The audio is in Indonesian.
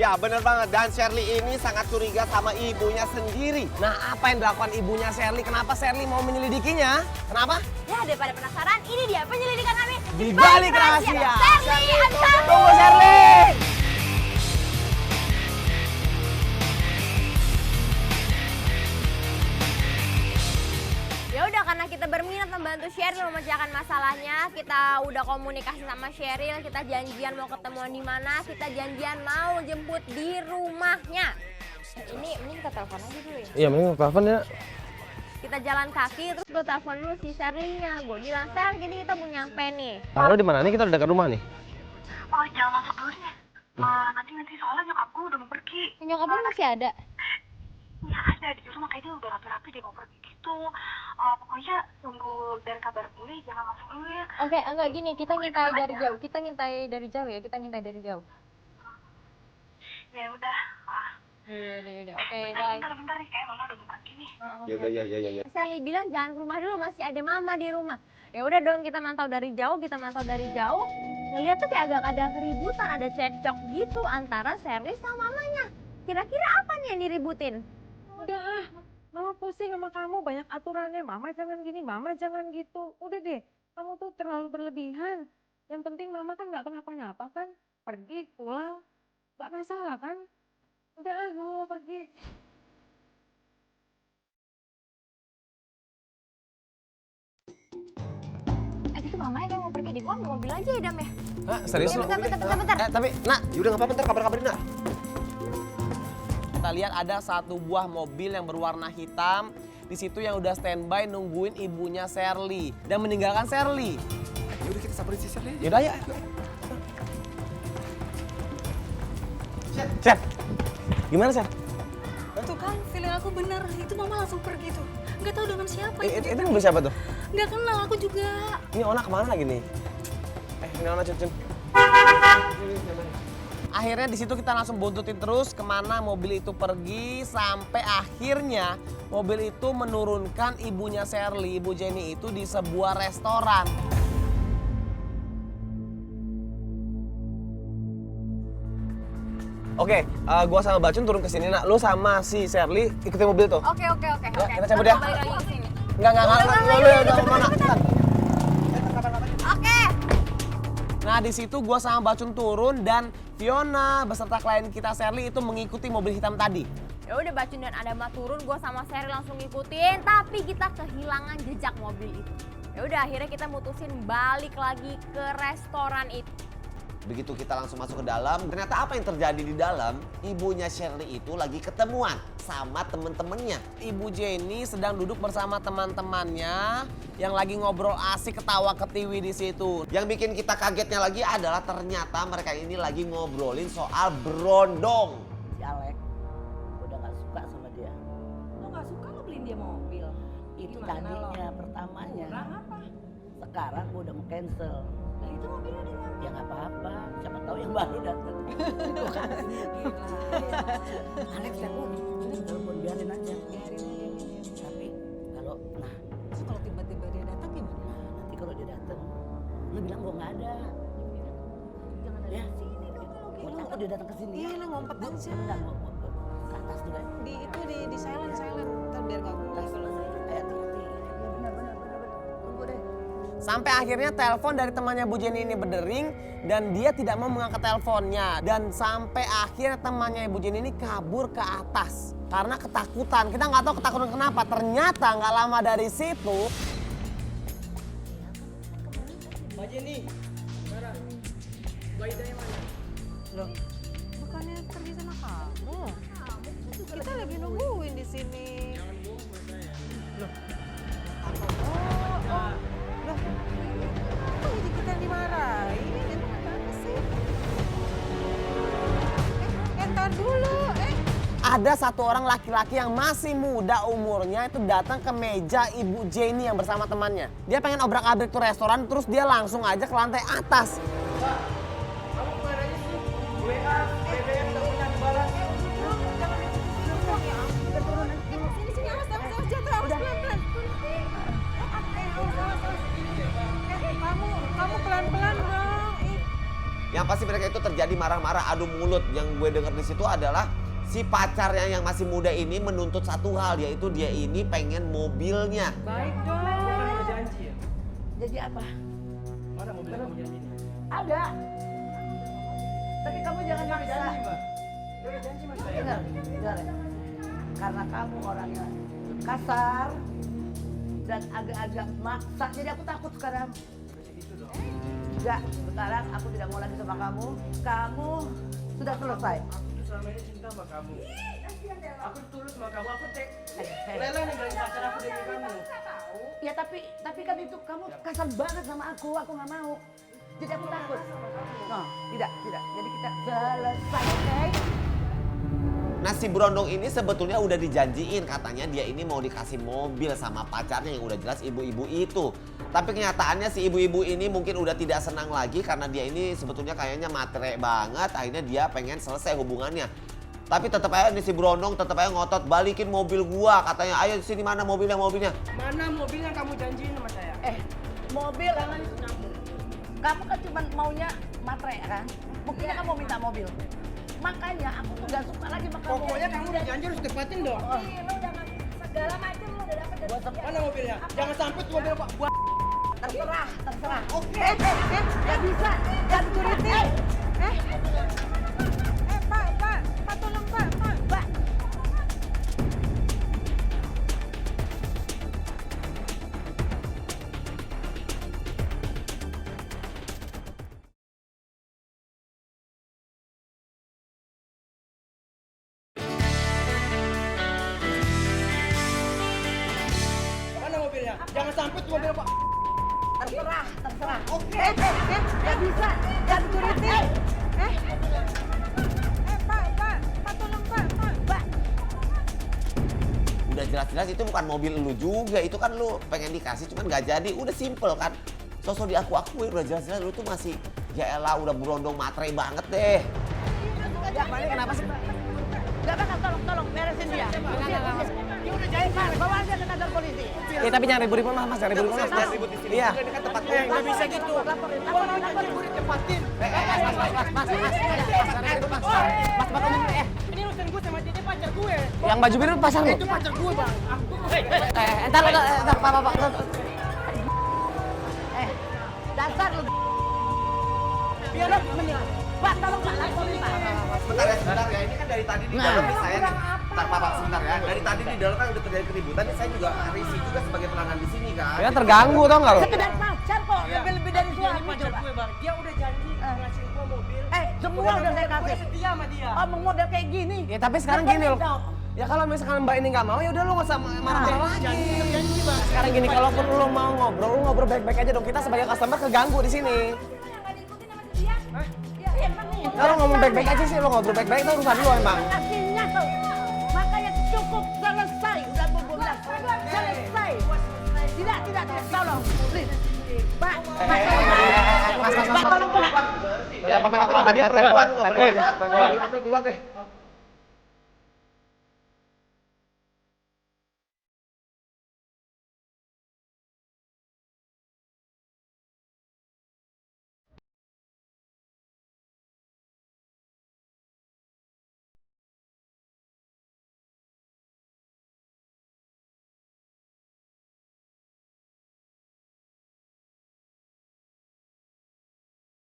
Ya bener banget, dan Shirley ini sangat curiga sama ibunya sendiri. Nah, apa yang dilakukan ibunya Shirley? Kenapa Shirley mau menyelidikinya? Kenapa? Ya daripada penasaran, ini dia penyelidikan kami Di balik rahasia. Shirley Ansari. Tunggu Shirley! Ya udah, karena kita berminat membantu Sheryl memecahkan masalahnya, kita udah komunikasi sama Sheryl, kita janjian mau ketemuan di mana, kita janjian mau jemput di rumahnya. Ini kita telepon aja dulu ya. Iya, mending telepon ya. Kita jalan kaki, terus gue telepon dulu si Sheryl-nya. Gue bilang, Sel, gini kita mau nyampe nih. Lo di mana nih? Kita udah dekat rumah nih. Oh, jangan masuk dulu deh. Nanti soalnya nyokap gue udah mau pergi. Nyokap lu masih ada? Ya ada di rumah, kayaknya udah rapi-rapi dia mau pergi gitu. Pokoknya tunggu dari kabar gue, jangan masuk dulu ya. Oke, enggak gini, kita ngintai dari jauh. Kita ngintai dari jauh ya, kita ngintai dari jauh. Ya udah. Yaudah, oke, bye. Bentar nih, kayak mama udah mau pergi nih. Ya. Saya bilang jangan ke rumah dulu, masih ada mama di rumah. Ya udah dong, kita mantau dari jauh, ngeliat tuh kayak agak ada keributan, ada cekcok gitu antara Shirley sama mamanya. Kira-kira apa nih yang diributin? Udah ah, mama pusing sama kamu, banyak aturannya. Mama jangan gini, mama jangan gitu. Udah deh, kamu tuh terlalu berlebihan. Yang penting mama kan nggak kenapa-napa kan, pergi pulang, nggak masalah kan. Udah ah, mau pergi. Itu mamanya kan mau pergi di mobil aja ya, Dam ya? Hah, serius lo? Bentar. Tapi, nak, Yaudah nggak apa-apa, ntar kabar-kabarin nak. kita lihat ada satu buah mobil yang berwarna hitam. Di situ yang udah standby nungguin ibunya Shirley dan meninggalkan Shirley. Yaudah kita samperin si Shirley aja. Yaudah ya. Sher, gimana Sher? Tuh kan, feeling aku bener. Itu mama langsung pergi tuh. Nggak tahu dengan siapa. Itu mobil siapa tuh? Nggak kenal aku juga. Ini Ona kemana lagi nih? Ini Ona Cun. Akhirnya di situ kita langsung buntutin terus kemana mobil itu pergi sampai akhirnya mobil itu menurunkan ibunya Shirley, Ibu Jenny itu di sebuah restoran. Oke, gua sama Bacun turun ke sini, nak. Lu sama si Shirley ikutin mobil tuh. Oke. Ya, kita cabut ya. Balik lagi ke sini. Enggak, udah mana? Oke. Nah, di situ gua sama Bacun turun dan Fiona beserta klien kita Shirley itu mengikuti mobil hitam tadi. Ya udah, Bacun dan Adama turun, gue sama Sheryl langsung ngikutin, tapi kita kehilangan jejak mobil itu. Ya udah, akhirnya kita mutusin balik lagi ke restoran itu. Begitu kita langsung masuk ke dalam, ternyata apa yang terjadi di dalam? Ibunya Shirley itu lagi ketemuan sama temen-temennya. Ibu Jenny sedang duduk bersama teman-temannya yang lagi ngobrol asik ketawa ketiwi di situ. Yang bikin kita kagetnya lagi adalah ternyata mereka ini lagi ngobrolin soal berondong. Si Alek udah gak suka sama dia. Lo nggak suka lo beliin dia mobil? Itu Gimana tadinya lo? pertamanya. Kurang apa? Sekarang gue udah mau cancel. Nah itu mobilnya di mana? Ya nggak apa-apa. Siapa tahu yang baru datang. Alex ya pun, telepon biarin aja. Tapi kalau Terus kalau tiba-tiba dia datang gimana? nanti kalau dia datang, lu bilang gue nggak ada. Jangan ada Ya. di sini deh kalau Gue gitu. takut dia datang ke sini. Iya, lo ngumpet aja. Bentar, gue ke atas dulu ya. Di silent. Ntar biar nggak Atas bunyi. dulu. Hati-hati. Iya benar. Tunggu deh. Sampai akhirnya telepon dari temannya Bu Jenny ini berdering dan dia tidak mau mengangkat teleponnya. Dan sampai akhirnya temannya Bu Jenny ini kabur ke atas karena ketakutan. Kita nggak tahu ketakutan kenapa. Ternyata nggak lama dari situ. Mbak Jenny, mana? Mbak Idanya mana? Loh, bukannya pergi sama kamu? Kita lagi nungguin di sini. Jangan bohong sama saya. Loh, loh, kok jadi kita yang dimarahin? Itu apa sih? Entar dulu, Ada satu orang laki-laki yang masih muda umurnya itu datang ke meja Ibu Jenny yang bersama temannya. Dia pengen obrak-abrik tuh restoran terus dia langsung aja ke lantai atas. Kamu kemana aja sih? WA, BBM gak punya dibalas. Sini, awas, jatuh, awas, pelan-pelan. Kamu pelan-pelan dong. Yang Kenapa sih mereka itu terjadi marah-marah adu mulut? Yang gue dengar di situ adalah si pacarnya yang masih muda ini menuntut satu hal, yaitu dia ini pengen mobilnya. Baik dong. Jadi apa? Mana mobil yang kamu janji? Ada. Tapi kamu jangan maksa. Udah janji mas saya. Dengar, dengar. Karena kamu orangnya kasar dan agak-agak maksa, jadi aku takut sekarang. Enggak, sekarang aku tidak mau lagi sama kamu. Kamu sudah selesai. Aku tuh selama ini cinta sama kamu. Aku tulus sama kamu. Aku rela ninggalin pacar aku demi kamu. Ya tapi kan itu kamu kasar banget sama aku nggak mau. Jadi aku takut. No, tidak. Jadi kita selesai, oke? Nah si Brondong ini sebetulnya udah dijanjiin, katanya dia ini mau dikasih mobil sama pacarnya yang udah jelas ibu-ibu itu. Tapi kenyataannya si ibu-ibu ini mungkin udah tidak senang lagi karena dia ini sebetulnya kayaknya matre banget. Akhirnya dia pengen selesai hubungannya. Tapi tetap aja nih si Brondong tetap aja ngotot balikin mobil gua, katanya ayo sini mana mobilnya. Mana mobil yang kamu janjiin sama saya? Mobil kamu kan cuma maunya matre kan? Buktinya kamu minta mobil. Makanya aku tuh gak suka lagi sama kamu. Pokoknya kamu udah janji harus tepatin dong. Lu jangan segala macam lu udah dapet dari Mana mobilnya? Jangan sampai tuh mobil gua. Terserah. Oke. Gak bisa. Jangan turutin. Pak, tolong Pak. Mana mobilnya? Jangan sampai tuh mobil gua. Terserah. Oke. Gak bisa. Jangan turutin. Pak, tolong Pak. Udah jelas-jelas itu bukan mobil lu juga, itu kan lu pengen dikasih cuman gak jadi, udah simple kan. Sosok diaku-akuin udah jelas-jelas lu tuh masih ya elah udah Brondong matre banget deh. Ya, Pak, ini kenapa sih? Gak bakal tolong beresin dia. Dia udah jahit, Pak. Bawa aja ke kantor polisi. Ya, tapi jangan ribut-ribut mas, jangan ribut-ribut mas. Jangan ribut di sini. Iya. Ini kan tempat Nggak bisa gitu. Laporin. Tepatin. Mas, Ini urusan gue sama dia pacar gue. yang baju biru pasar lu? Itu pacar gue bang. Entar, Pak. Dasar lu. Biar lu mendingan. Pak, tolong Pak, laporin Pak. Sebentar ya, ini kan dari tadi di dalam nih saya nih. Ntar Pak, sebentar ya. Dari tadi di dalam kan udah terjadi keributan, nih saya juga risih juga sebagai pelanggan di sini kan. Ya terganggu tau nggak lo? Sekedar pacar kok, lebih dari Dia ini suami pacar coba. gue bang. Dia udah janji ngasih gue mobil. Semua udah saya Gue kasih. setia sama dia. Oh, model kayak gini. Ya tapi sekarang gini loh. Ya kalau misalkan Mbak ini nggak mau, ya udah lu nggak usah marah-marah lagi. Janji bang. Sekarang gini, kalaupun lu mau ngobrol, lu ngobrol baik-baik aja dong. Kita sebagai customer keganggu di sini. Kalau ngomong baik-baik aja sih, lu ngobrol baik-baik itu urusan lu emang. Akhirnya tuh. Makanya cukup selesai. Udah berbulan. Selesai. Tidak. Tolong. Please. Pak. Mas. Pak, tolong Pak. Ya, Pak, tadi repot. Keluar deh.